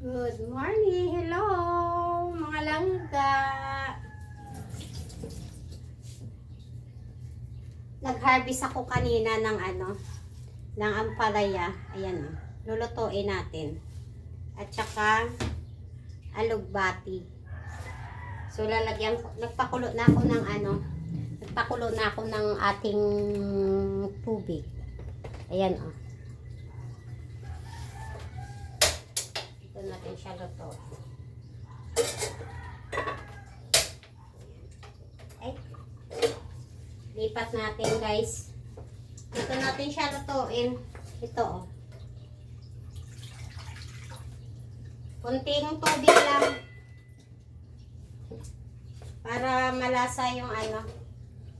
Good morning! Hello! Mga langga! Nag-harvest ako kanina ng ng ampalaya. Ayan o. Lulutuin natin. At saka alugbati. So lalagyan ko, nagpakulo na ako ng ating tubig. Ayan o. Natin siya luto. Ay. Lipat natin, guys. Dito natin siya lutuin. Ito, oh. Kunting tubig lang. Para malasa yung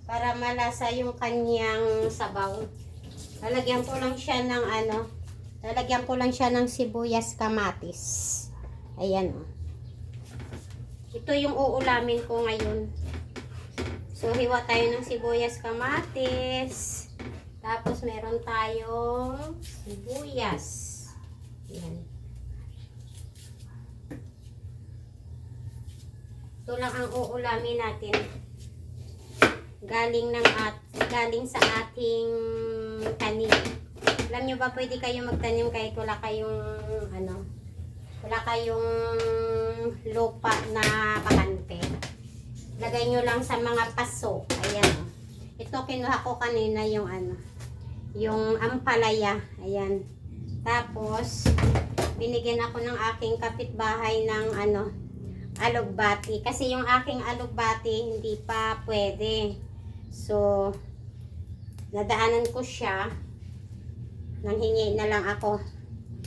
para malasa yung kanyang sabaw. Lalagyan ko lang siya ng lalagyan ko lang siya ng sibuyas kamatis. Ayan o. Ito yung uulamin ko ngayon. So, hiwa tayo ng sibuyas kamatis. Tapos, meron tayong sibuyas. Ayan. Ito lang ang uulamin natin. Galing sa ating tanim. Alam nyo ba, pwede kayo magtanim kahit wala kayong lupa na bakante. Lagay nyo lang sa mga paso. Ayan. Ito kinuha ko kanina yung yung ampalaya. Ayan. Tapos binigyan ako ng aking kapitbahay ng alugbati. Kasi yung aking alugbati hindi pa pwede. So nadaanan ko siya. Nanghingi na lang ako.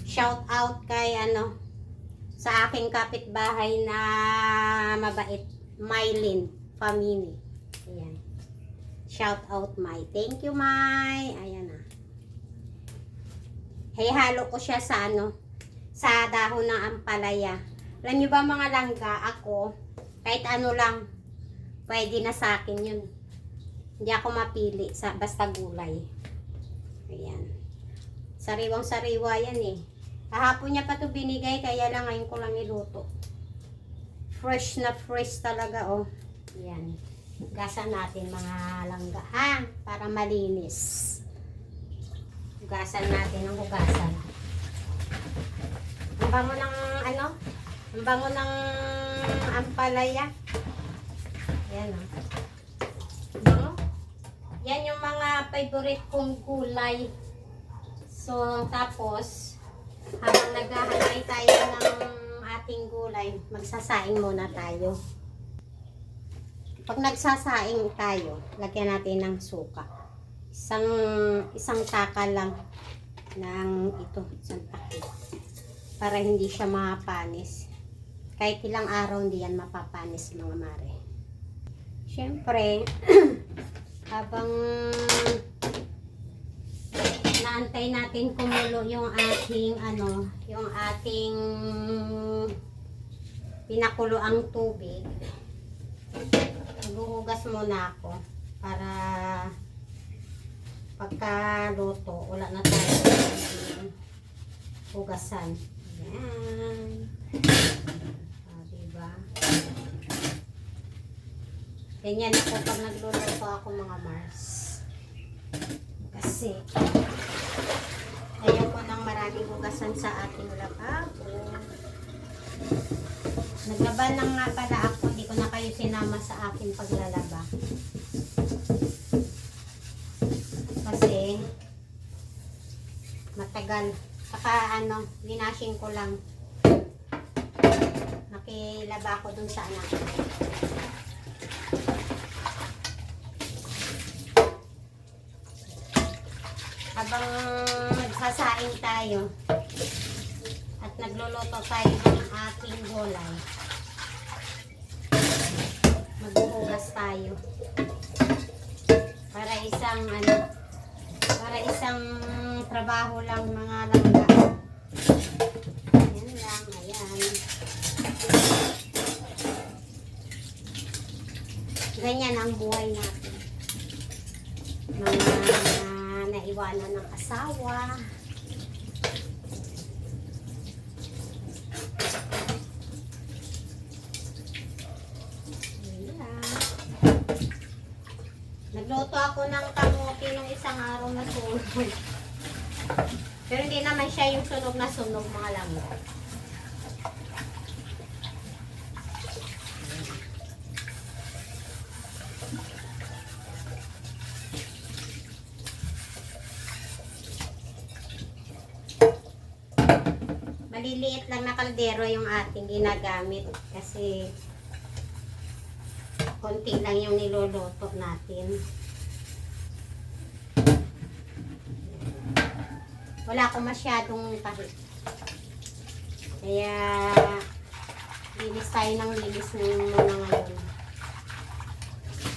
Shout out kay sa aking kapitbahay na mabait, Mylene Famini. Ayan. Shout out, May. Thank you, May. Ayan na. Halo ko siya sa sa dahon ng ampalaya. Alam niyo ba mga langga, ako kahit lang pwede na sa akin yun. Hindi ako mapili sa basta gulay. Ayan. Sariwang-sariwa yan eh. Kahapon niya pa ito binigay, kaya lang ngayon ko lang niluto. Fresh na fresh talaga, oh. Yan. Hugasan natin mga langga, ha? Para malinis. Hugasan natin ang hugasan. Ang bango ng ang bango ng ampalaya. Yan, oh. Bango. Yan yung mga favorite kong gulay. So, tapos, habang naghahanay tayo ng ating gulay, magsasaing muna tayo. Pag nagsasaing tayo, lagyan natin ng suka. Isang taka lang ng isang taki. Para hindi siya mapanis. Kahit ilang araw hindi yan mapapanis, mga mare. Siyempre, habang naantay natin kumulo yung ating pinakulo ang tubig. Maghuhugas muna ako para pagkaluto wala na tayo hugasan. Ayan. Diba? Ganyan ako pag nagluluto ako, mga Mars. Kasi ayaw ko ng maraming hugasan sa ating lababo. Naglaba lang nga pala ako, hindi ko na kayo sinama sa aking paglalaba. Kasi matagal. Saka linashing ko lang. Nakilaba ko dun sa anak ko. Habang nagsasaing tayo at nagluluto tayo ng ating gulay, maghuhugas tayo para isang trabaho lang, mga langga. Ayan lang, ayan. Ganyan ang buhay natin. Mga naiwanan ng asawa. ako ng kamote nung isang araw na sunog. Pero hindi naman siya yung sunog na sunog, mga langga. Maliliit lang na kaldero yung ating ginagamit kasi konti lang yung niluluto natin. Wala akong masyadong tahit. Kaya linis tayo ng linis muna ngayon.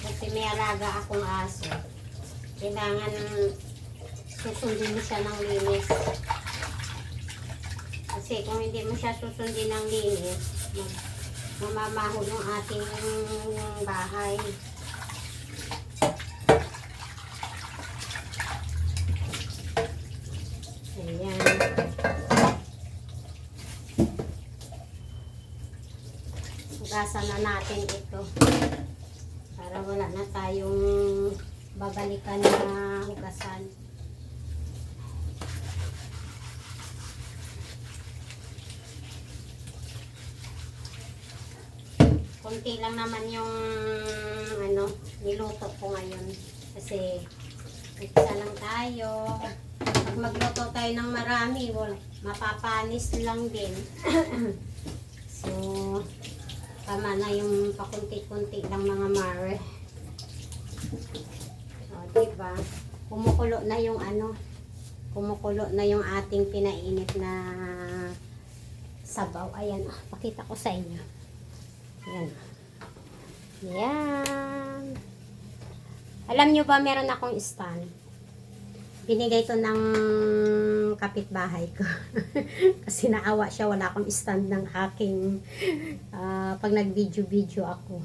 Kasi may alaga akong aso. Kailangan susundin mo siya ng linis. Kasi kung hindi mo siya susundin ng linis, mamamahol yung ating bahay. Ayan. Hugasan na natin ito. Para wala na tayong babalikan na hugasan. Konti lang naman yung niluto ko ngayon kasi isa lang tayo. Pag magluto tayo ng marami, mapapanis lang din. So tama na yung pakunti-kunti lang, mga mare. O, diba? Kumukulo na yung kumukulo na yung ating pinainit na sabaw. Ayan, pakita ko sa inyo. Yan. Yan. Alam nyo ba, meron akong stand. Binigay to ng kapitbahay ko. Kasi naawa siya, wala akong stand ng aking pag nag-video-video ako.